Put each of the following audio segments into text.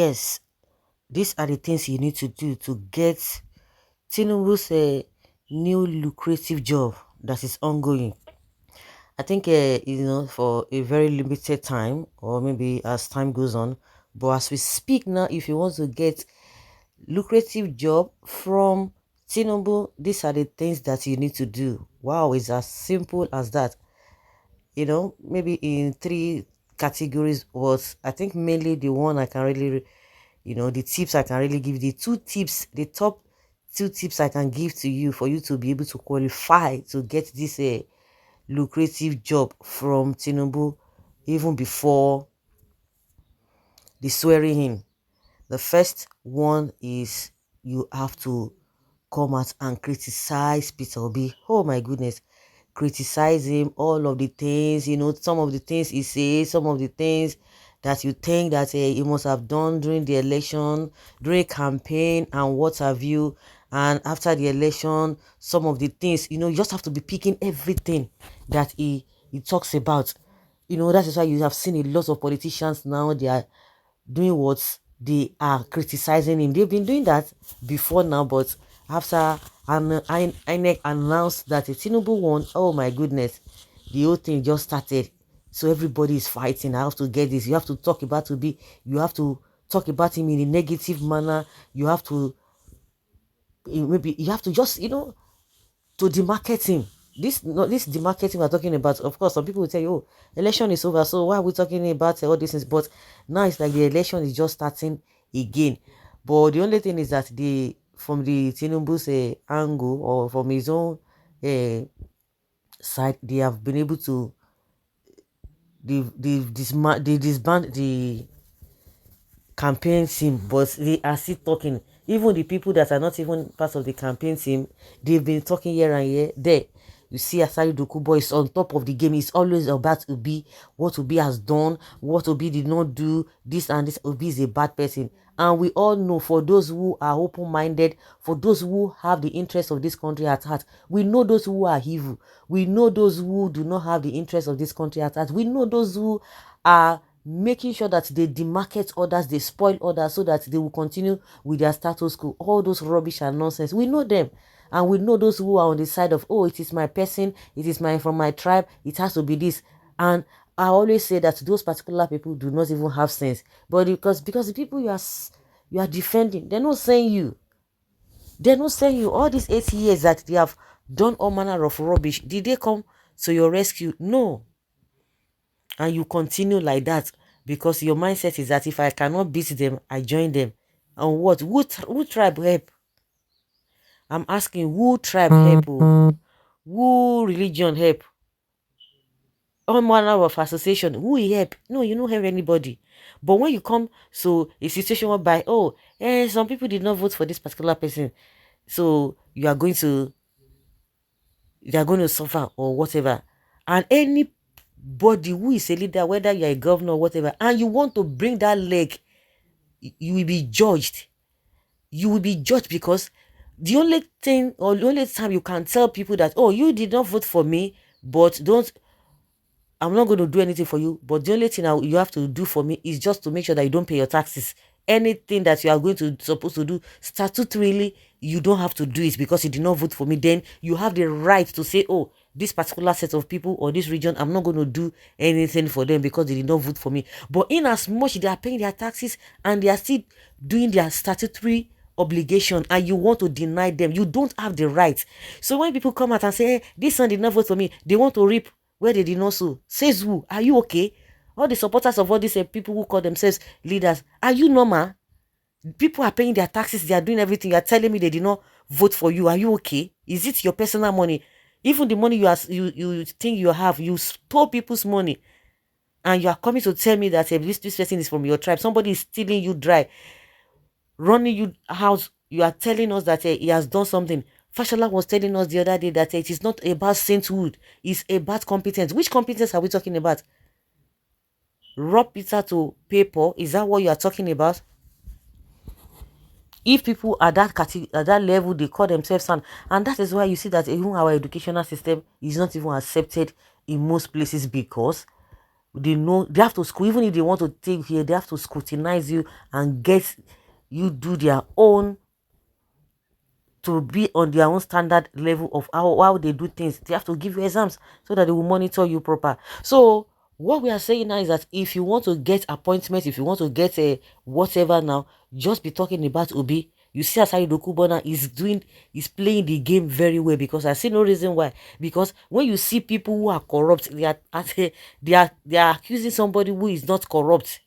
yes, these are the things you need to do to get Tinubu's new lucrative job that is ongoing. I think, for a very limited time, or maybe as time goes on. But as we speak now, if you want to get lucrative job from Tinubu, these are the things that you need to do. Wow, it's as simple as that. Maybe in three categories, was I think mainly the one I can really, the tips I can really give, the two tips, the top two tips I can give to you for you to be able to qualify to get this lucrative job from Tinubu even before the swearing in. The first one is you have to come out and criticize Peter Obi. Oh my goodness. Criticize him, all of the things, some of the things he says, some of the things that you think that he must have done during the election, during campaign and what have you. And after the election, some of the things, you just have to be picking everything that he talks about. That is why you have seen a lot of politicians now, they are doing what they are criticizing him. They've been doing that before now, but after INEC announced that Tinubu won, oh my goodness, the whole thing just started. So everybody is fighting. I have to get this. You have to talk about Obi. You have to talk about him in a negative manner. You have to maybe you have to just to demarket him. This demarketing we're talking about, of course, some people will tell you, oh, election is over, so why are we talking about all these things? But now it's like the election is just starting again. But the only thing is that from the Tinubu's angle, or from his own side, they have been able to they disband the campaign team, but they are still talking. Even the people that are not even part of the campaign team, they've been talking here and here. There, you see, Asari Dokubo is on top of the game. It's always about Obi, what Obi has done, what Obi did not do, this and this. Obi is a bad person. And we all know, for those who are open-minded, for those who have the interest of this country at heart, we know those who are evil. We know those who do not have the interest of this country at heart. We know those who are making sure that they demarket others, they spoil others, so that they will continue with their status quo. All those rubbish and nonsense, we know them. And we know those who are on the side of, oh, it is my person, it is from my tribe, it has to be this. And I always say that those particular people do not even have sense. But because the people you are defending, they're not saying you. They're not saying you. All these 8 years that they have done all manner of rubbish, did they come to your rescue? No. And you continue like that because your mindset is that if I cannot beat them, I join them. And what? Who tribe help? I'm asking, who tribe help? Who religion help? All manner of association, who help? No, you don't help anybody. But when you come to a situation whereby, some people did not vote for this particular person, so you are going to suffer or whatever. And anybody who is a leader, whether you're a governor or whatever, and you want to bring that leg, you will be judged. You will be judged because the only thing, or the only time you can tell people that, oh, you did not vote for me, but I'm not going to do anything for you, but the only thing you have to do for me is just to make sure that you don't pay your taxes. Anything that you are supposed to do statutorily, you don't have to do it because you did not vote for me. Then you have the right to say, oh, this particular set of people or this region, I'm not going to do anything for them because they did not vote for me. But in as much they are paying their taxes and they are still doing their statutory obligation, and you want to deny them, you don't have the right. So when people come out and say, hey, this one did not vote for me, they want to reap where they did not sow. Says who? Are you okay? All the supporters of all these people who call themselves leaders, are you normal? People are paying their taxes, they are doing everything. You are telling me they did not vote for you. Are you okay? Is it your personal money? Even the money you think you have, you stole people's money, and you are coming to tell me that this person is from your tribe. Somebody is stealing you dry, running you house. You are telling us that he has done something. Fashola was telling us the other day that it is not about sainthood, it's about competence. Which competence are we talking about? Rob Peter to paper, is that what you are talking about? If people at that level, they call themselves son, and that is why you see that even our educational system is not even accepted in most places, because They know they have to school, even if they want to take here, they have to scrutinize you and get you do their own to be on their own standard level of how they do things. They have to give you exams so that they will monitor you proper. So what we are saying now is that if you want to get appointments, if you want to get a whatever now, just be talking about Obi. You see Asari Dokubona is playing the game very well, because I see no reason why. Because when you see people who are corrupt, they are accusing somebody who is not corrupt,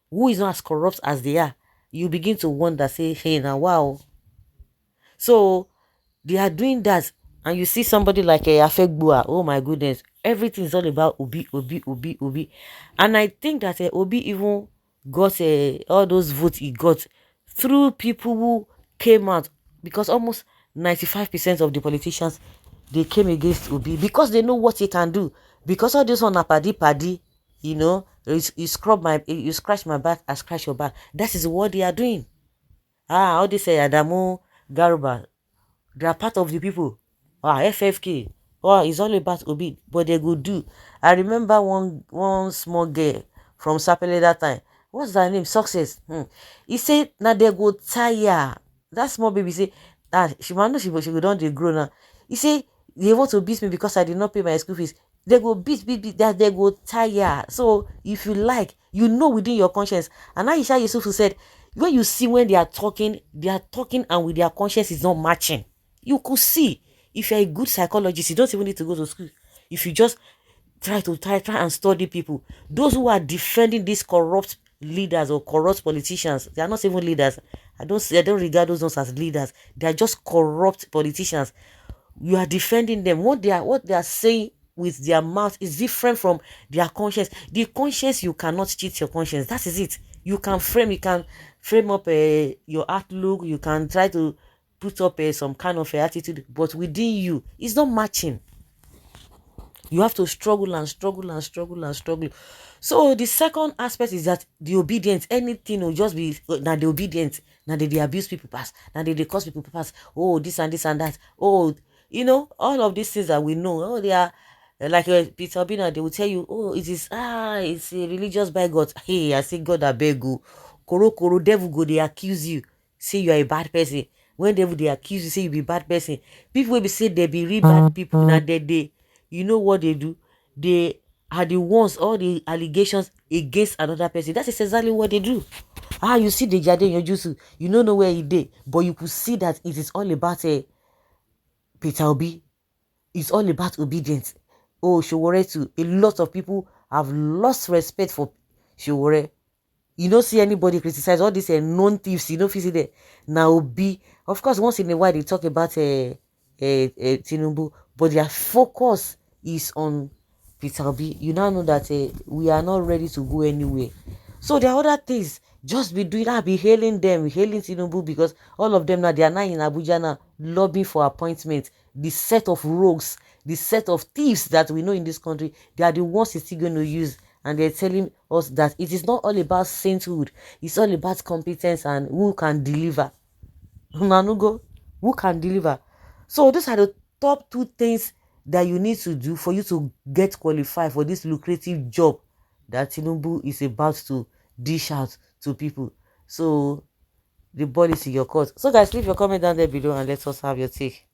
who is not as corrupt as they are. You begin to wonder, say, hey, now wow. So they are doing that, and you see somebody like a Afegbua. Oh my goodness, everything is all about Obi, Obi, Obi, Obi, and I think that Obi even got all those votes he got through people who came out, because almost 95% of the politicians, they came against Obi because they know what he can do. Because all this one a paddy, you scratch my back, I scratch your back. That is what they are doing. All this Adamu Garuba, they are part of the people. FFK. It's all about Obi, but they go do. I remember one small girl from Sapele that time. What's her name? Success. He said, now they go tire. That small baby say, she might know she go down the grow now. He say, they want to beat me because I did not pay my school fees. They go beat, that they go tire. So if you like, within your conscience. And Aisha Yusuf said, when you see when they are talking and with their conscience is not matching. You could see. If you're a good psychologist, you don't even need to go to school. If you just try and study people, those who are defending these corrupt leaders or corrupt politicians, they are not even leaders. I don't regard those ones as leaders. They are just corrupt politicians. You are defending them. What they are saying with their mouth is different from their conscience. The conscience, you cannot cheat your conscience. That is it. You can frame up your outlook. You can try to put up some kind of attitude, but within you, it's not matching. You have to struggle and struggle and struggle and struggle. So the second aspect is that the obedience, anything will just be now the obedience. Now they abuse people pass. Now they cause people pass. Oh, this and this and that. Oh, all of these things that we know. Oh, they are like Peter Bina. They will tell you, oh, it's a religious by God. Hey, I say God, I beg you. Koro devil go, they accuse you. Say you are a bad person. When devil they accuse you, say you be bad person. People will be say they be real bad people. Now they you know what they do? They are the ones, all the allegations against another person. That is exactly what they do. You see the Jade in your juice, you don't know where he did, but you could see that it is all about Peter Obi. It's all about obedience. Oh, Showore too. A lot of people have lost respect for Showore. You don't see anybody criticize all these known thieves. You know, if you see there. Now, Obi, of course, once in a while they talk about Tinubu, but their focus is on Peter Obi. You now know that we are not ready to go anywhere. So there are other things. Just be doing that, be hailing them, hailing Tinubu, because all of them now, they are now in Abuja now, lobbying for appointments. The set of rogues, the set of thieves that we know in this country, they are the ones he's still going to use. And they're telling us that it is not all about sainthood. It's all about competence and who can deliver. Nanugo, who can deliver. So these are the top two things that you need to do for you to get qualified for this lucrative job that Tinubu is about to dish out to people. So the ball is in your court. So guys, leave your comment down there below and let us have your take.